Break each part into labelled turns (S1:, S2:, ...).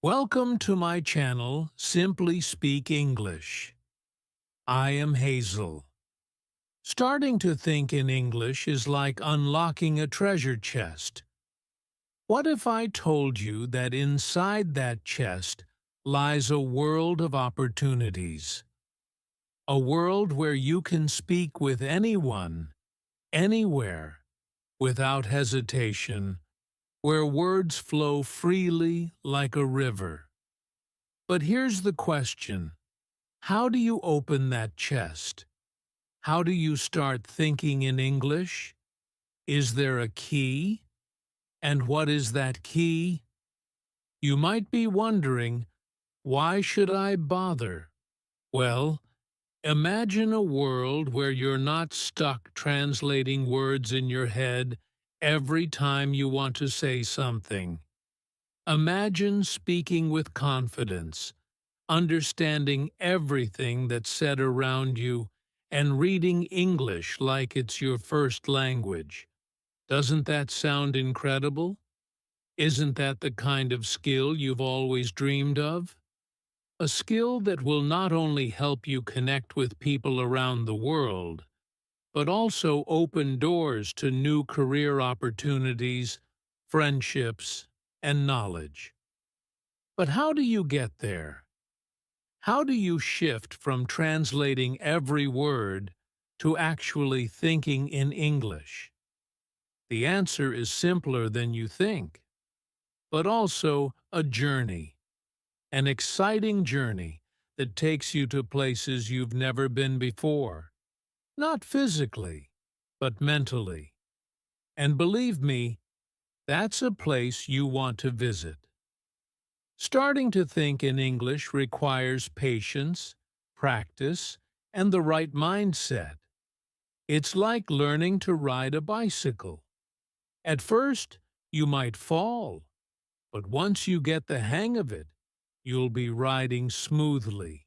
S1: Welcome to my channel, Simply Speak English. I am Hazel. Starting to think in English is like unlocking a treasure chest. What if I told you that inside that chest lies a world of opportunities? A world where you can speak with anyone, anywhere, without hesitation, where words flow freely like a river. But here's the question. How do you open that chest? How do you start thinking in English? Is there a key? And what is that key? You might be wondering, why should I bother? Well, imagine a world where you're not stuck translating words in your head every time you want to say something. Imagine speaking with confidence, understanding everything that's said around you, and reading English like it's your first language. Doesn't that sound incredible? Isn't that the kind of skill you've always dreamed of? A skill that will not only help you connect with people around the world, but also open doors to new career opportunities, friendships, and knowledge. But how do you get there? How do you shift from translating every word to actually thinking in English? The answer is simpler than you think, but also a journey, an exciting journey that takes you to places you've never been before, not physically, but mentally. And believe me, that's a place you want to visit. Starting to think in English requires patience, practice, and the right mindset. It's like learning to ride a bicycle. At first, you might fall, but once you get the hang of it, you'll be riding smoothly,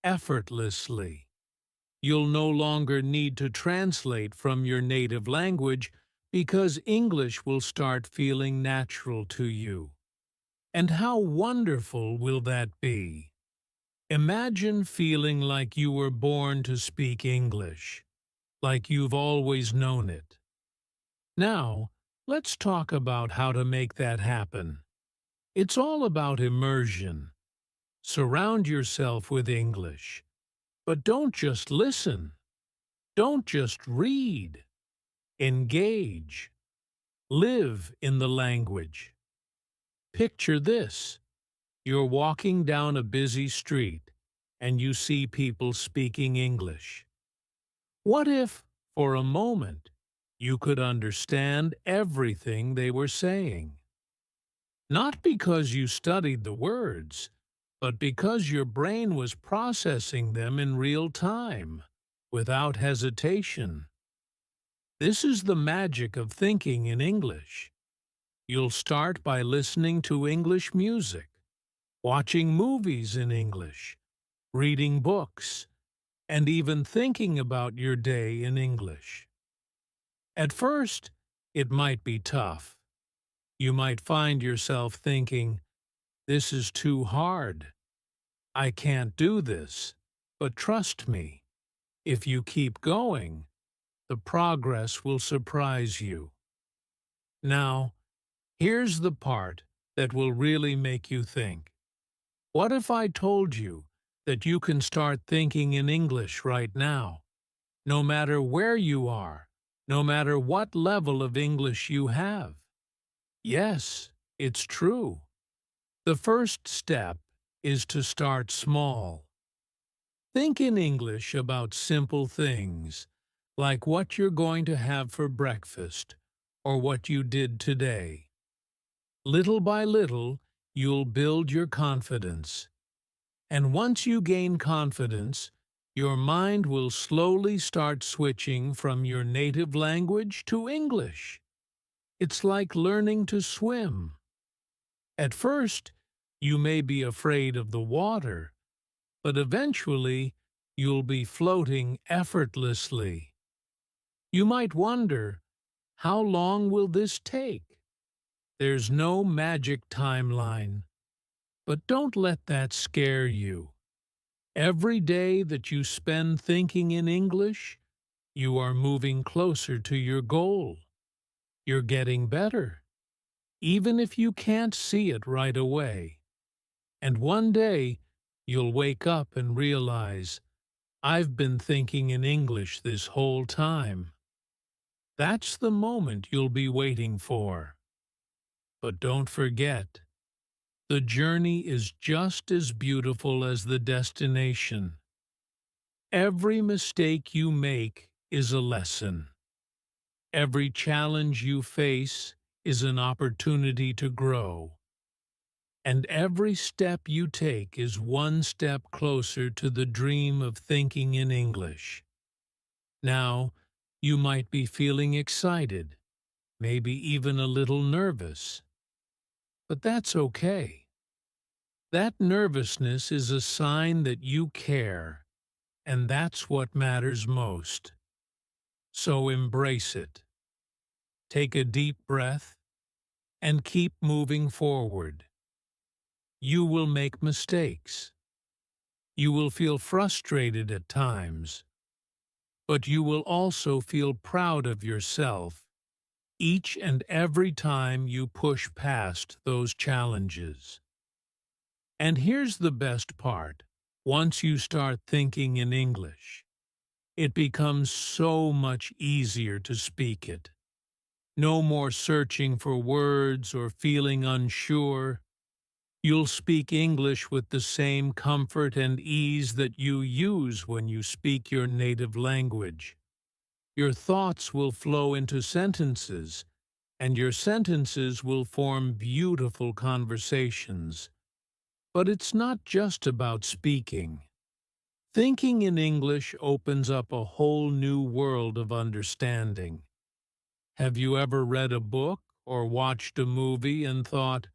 S1: effortlessly. You'll no longer need to translate from your native language because English will start feeling natural to you. And how wonderful will that be? Imagine feeling like you were born to speak English, like you've always known it. Now, let's talk about how to make that happen. It's all about immersion. Surround yourself with English. But don't just listen. Don't just read. Engage. Live in the language. Picture this. You're walking down a busy street and you see people speaking English. What if, for a moment, you could understand everything they were saying? Not because you studied the words, but because your brain was processing them in real time, without hesitation. This is the magic of thinking in English. You'll start by listening to English music, watching movies in English, reading books, and even thinking about your day in English. At first, it might be tough. You might find yourself thinking, "This is too hard. I can't do this." But trust me, if you keep going, the progress will surprise you. Now, here's the part that will really make you think. What if I told you that you can start thinking in English right now, no matter where you are, no matter what level of English you have? Yes, it's true. The first step is to start small. Think in English about simple things, like what you're going to have for breakfast or what you did today. Little by little, you'll build your confidence. And once you gain confidence, your mind will slowly start switching from your native language to English. It's like learning to swim. At first, you may be afraid of the water, but eventually you'll be floating effortlessly. You might wonder, how long will this take? There's no magic timeline. But don't let that scare you. Every day that you spend thinking in English, you are moving closer to your goal. You're getting better, even if you can't see it right away. And one day, you'll wake up and realize, I've been thinking in English this whole time. That's the moment you'll be waiting for. But don't forget, the journey is just as beautiful as the destination. Every mistake you make is a lesson. Every challenge you face is an opportunity to grow. And every step you take is one step closer to the dream of thinking in English. Now, you might be feeling excited, maybe even a little nervous. But that's okay. That nervousness is a sign that you care, and that's what matters most. So embrace it. Take a deep breath and keep moving forward. You will make mistakes. You will feel frustrated at times, but you will also feel proud of yourself each and every time you push past those challenges. And here's the best part. Once you start thinking in English, it becomes so much easier to speak it. No more searching for words or feeling unsure. You'll speak English with the same comfort and ease that you use when you speak your native language. Your thoughts will flow into sentences, and your sentences will form beautiful conversations. But it's not just about speaking. Thinking in English opens up a whole new world of understanding. Have you ever read a book or watched a movie and thought,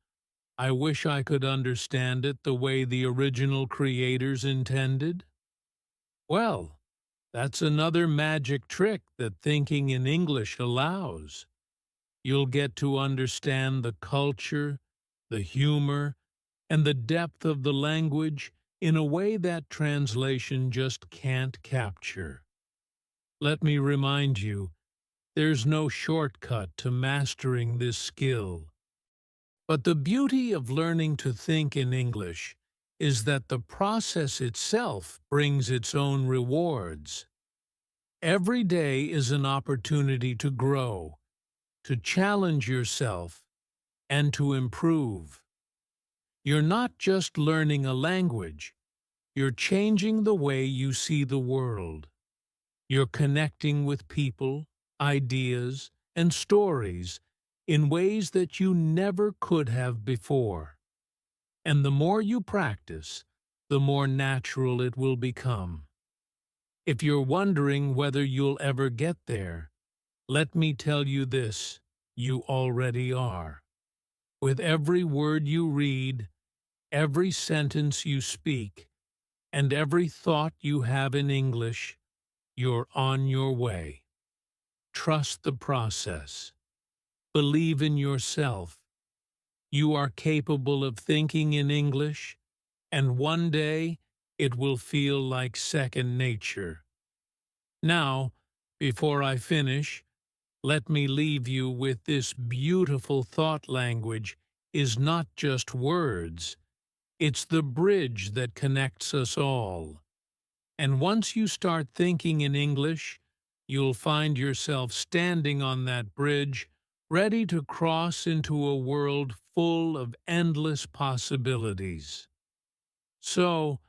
S1: I wish I could understand it the way the original creators intended? Well, that's another magic trick that thinking in English allows. You'll get to understand the culture, the humor, and the depth of the language in a way that translation just can't capture. Let me remind you, there's no shortcut to mastering this skill. But the beauty of learning to think in English is that the process itself brings its own rewards. Every day is an opportunity to grow, to challenge yourself, and to improve. You're not just learning a language, you're changing the way you see the world. You're connecting with people, ideas, and stories in ways that you never could have before. And the more you practice, the more natural it will become. If you're wondering whether you'll ever get there, let me tell you this, you already are. With every word you read, every sentence you speak, and every thought you have in English, you're on your way. Trust the process. Believe in yourself. You are capable of thinking in English, and one day it will feel like second nature. Now, before I finish, let me leave you with this beautiful thought. Language is not just words. It's the bridge that connects us all. And once you start thinking in English, you'll find yourself standing on that bridge, ready to cross into a world full of endless possibilities. So,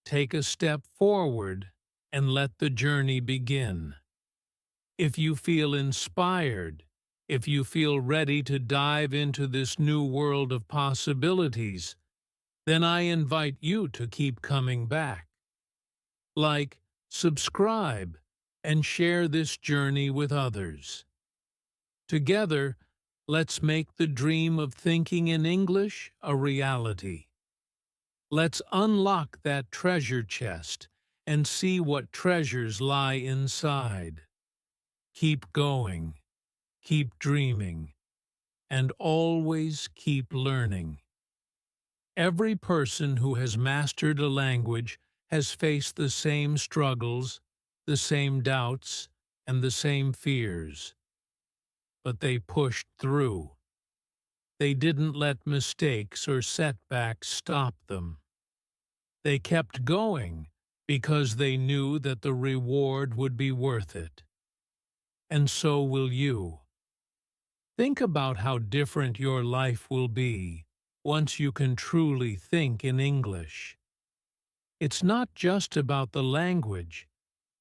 S1: take a step forward and let the journey begin. If you feel inspired, if you feel ready to dive into this new world of possibilities, then I invite you to keep coming back. Like, subscribe, and share this journey with others. Together, let's make the dream of thinking in English a reality. Let's unlock that treasure chest and see what treasures lie inside. Keep going, keep dreaming, and always keep learning. Every person who has mastered a language has faced the same struggles, the same doubts, and the same fears. But they pushed through. They didn't let mistakes or setbacks stop them. They kept going because they knew that the reward would be worth it. And so will you. Think about how different your life will be once you can truly think in English. It's not just about the language,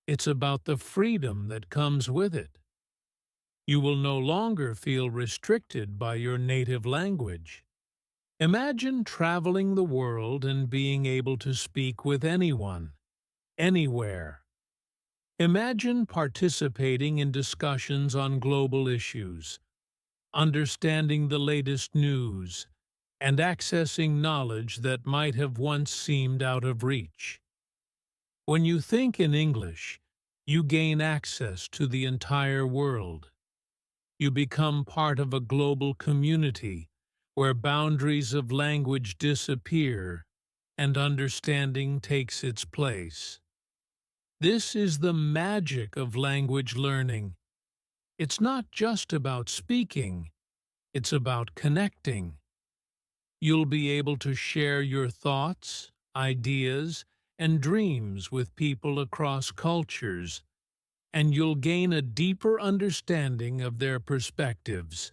S1: it's about the freedom that comes with it. You will no longer feel restricted by your native language. Imagine traveling the world and being able to speak with anyone, anywhere. Imagine participating in discussions on global issues, understanding the latest news, and accessing knowledge that might have once seemed out of reach. When you think in English, you gain access to the entire world. You become part of a global community where boundaries of language disappear and understanding takes its place. This is the magic of language learning. It's not just about speaking, it's about connecting. You'll be able to share your thoughts, ideas, and dreams with people across cultures, and you'll gain a deeper understanding of their perspectives.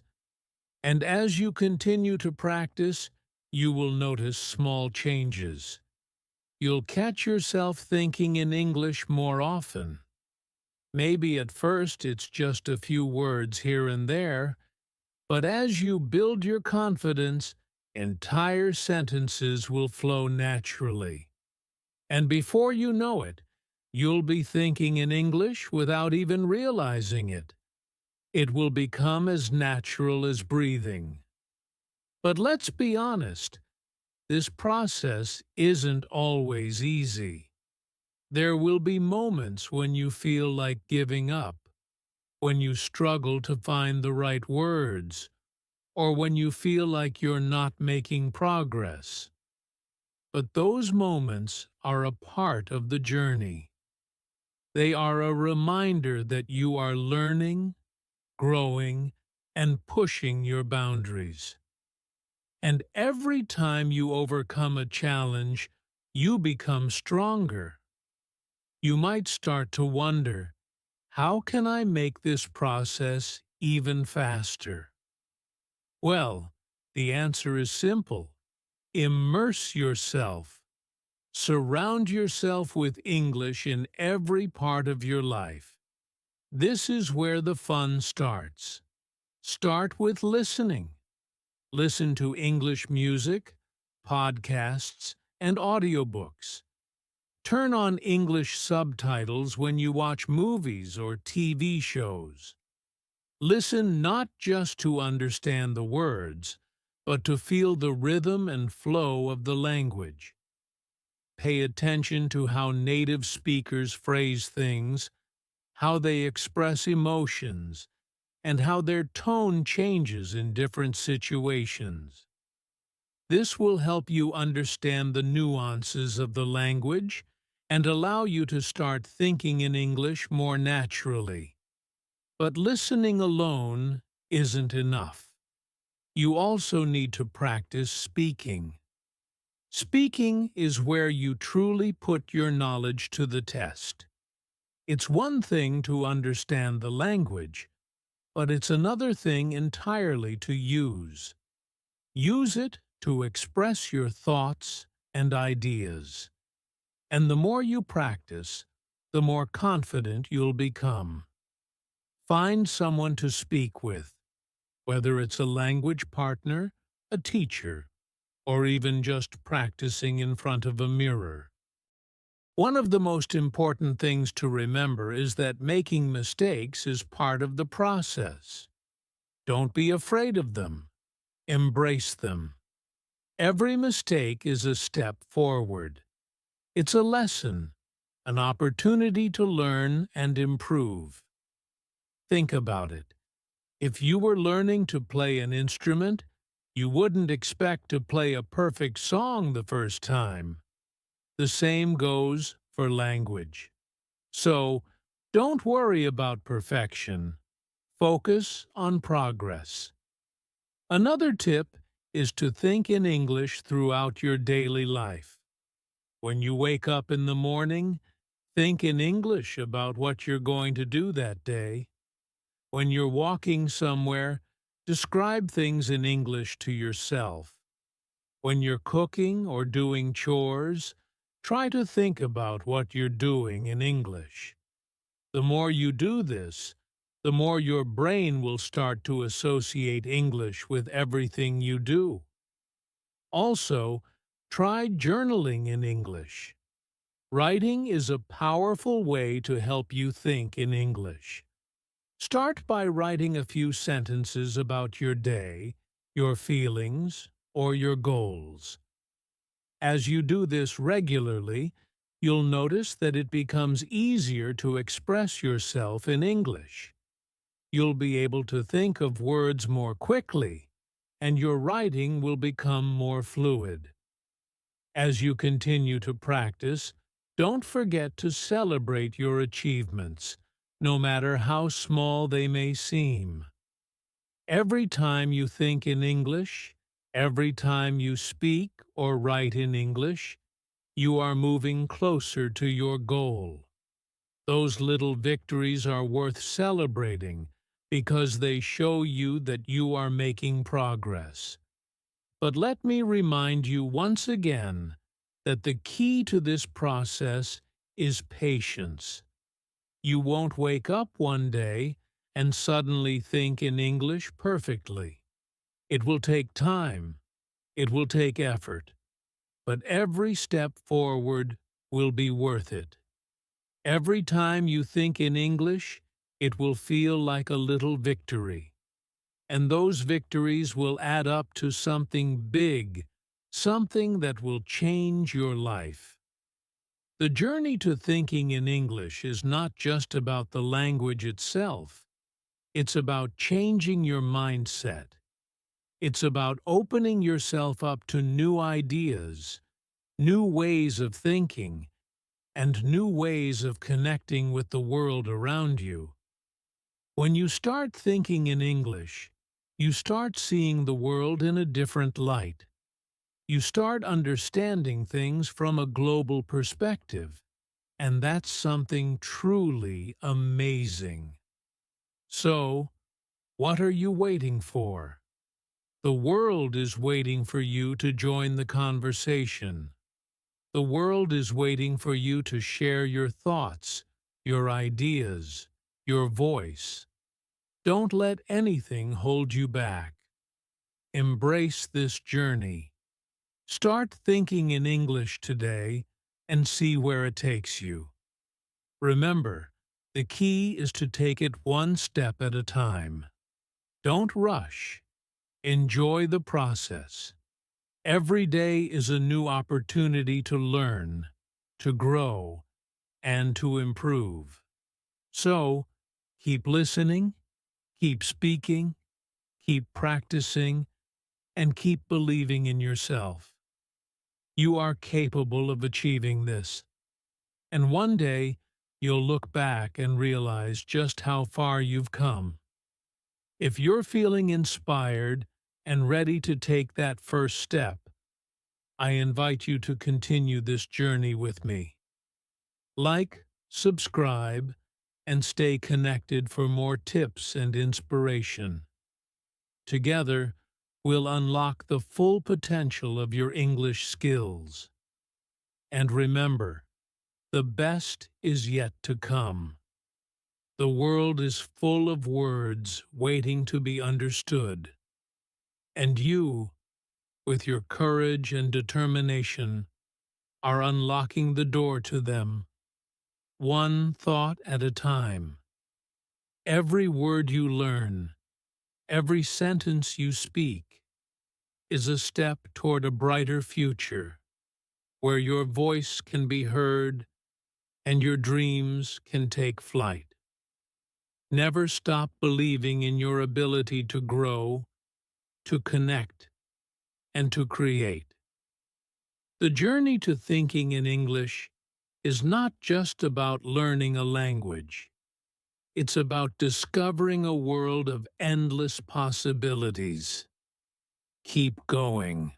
S1: And as you continue to practice, you will notice small changes. You'll catch yourself thinking in English more often. Maybe at first it's just a few words here and there, but as you build your confidence, entire sentences will flow naturally. And before you know it, you'll be thinking in English without even realizing it. It will become as natural as breathing. But let's be honest, this process isn't always easy. There will be moments when you feel like giving up, when you struggle to find the right words, or when you feel like you're not making progress. But those moments are a part of the journey. They are a reminder that you are learning, growing, and pushing your boundaries. And every time you overcome a challenge, you become stronger. You might start to wonder, how can I make this process even faster? Well, the answer is simple. Immerse yourself. Surround yourself with English in every part of your life. This is where the fun starts. Start with listening. Listen to English music, podcasts, and audiobooks. Turn on English subtitles when you watch movies or TV shows. Listen not just to understand the words, but to feel the rhythm and flow of the language. Pay attention to how native speakers phrase things, how they express emotions, and how their tone changes in different situations. This will help you understand the nuances of the language and allow you to start thinking in English more naturally. But listening alone isn't enough. You also need to practice speaking. Speaking is where you truly put your knowledge to the test. It's one thing to understand the language, but it's another thing entirely to use. Use it to express your thoughts and ideas. And the more you practice, the more confident you'll become. Find someone to speak with, whether it's a language partner, a teacher, or even just practicing in front of a mirror. One of the most important things to remember is that making mistakes is part of the process. Don't be afraid of them. Embrace them. Every mistake is a step forward. It's a lesson, an opportunity to learn and improve. Think about it. If you were learning to play an instrument, You wouldn't expect to play a perfect song the first time. The same goes for language. So, don't worry about perfection. Focus on progress. Another tip is to think in English throughout your daily life. When you wake up in the morning, think in English about what you're going to do that day. When you're walking somewhere, describe things in English to yourself. When you're cooking or doing chores, try to think about what you're doing in English. The more you do this, the more your brain will start to associate English with everything you do. Also, try journaling in English. Writing is a powerful way to help you think in English. Start by writing a few sentences about your day, your feelings, or your goals. As you do this regularly, you'll notice that it becomes easier to express yourself in English. You'll be able to think of words more quickly, and your writing will become more fluid. As you continue to practice, don't forget to celebrate your achievements, no matter how small they may seem. Every time you think in English, every time you speak or write in English, you are moving closer to your goal. Those little victories are worth celebrating because they show you that you are making progress. But let me remind you once again that the key to this process is patience. You won't wake up one day and suddenly think in English perfectly. It will take time. It will take effort. But every step forward will be worth it. Every time you think in English, it will feel like a little victory. And those victories will add up to something big, something that will change your life. The journey to thinking in English is not just about the language itself. It's about changing your mindset. It's about opening yourself up to new ideas, new ways of thinking, and new ways of connecting with the world around you. When you start thinking in English, you start seeing the world in a different light. You start understanding things from a global perspective, and that's something truly amazing. So, what are you waiting for? The world is waiting for you to join the conversation. The world is waiting for you to share your thoughts, your ideas, your voice. Don't let anything hold you back. Embrace this journey. Start thinking in English today and see where it takes you. Remember, the key is to take it one step at a time. Don't rush. Enjoy the process. Every day is a new opportunity to learn, to grow, and to improve. So, keep listening, keep speaking, keep practicing, and keep believing in yourself. You are capable of achieving this. And one day, you'll look back and realize just how far you've come. If you're feeling inspired and ready to take that first step, I invite you to continue this journey with me. Like, subscribe, and stay connected for more tips and inspiration. Together, we'll unlock the full potential of your English skills. And remember, the best is yet to come. The world is full of words waiting to be understood. And you, with your courage and determination, are unlocking the door to them, one thought at a time. Every word you learn, every sentence you speak, is a step toward a brighter future, where your voice can be heard and your dreams can take flight. Never stop believing in your ability to grow, to connect, and to create. The journey to thinking in English is not just about learning a language. It's about discovering a world of endless possibilities. Keep going,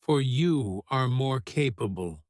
S1: for you are more capable.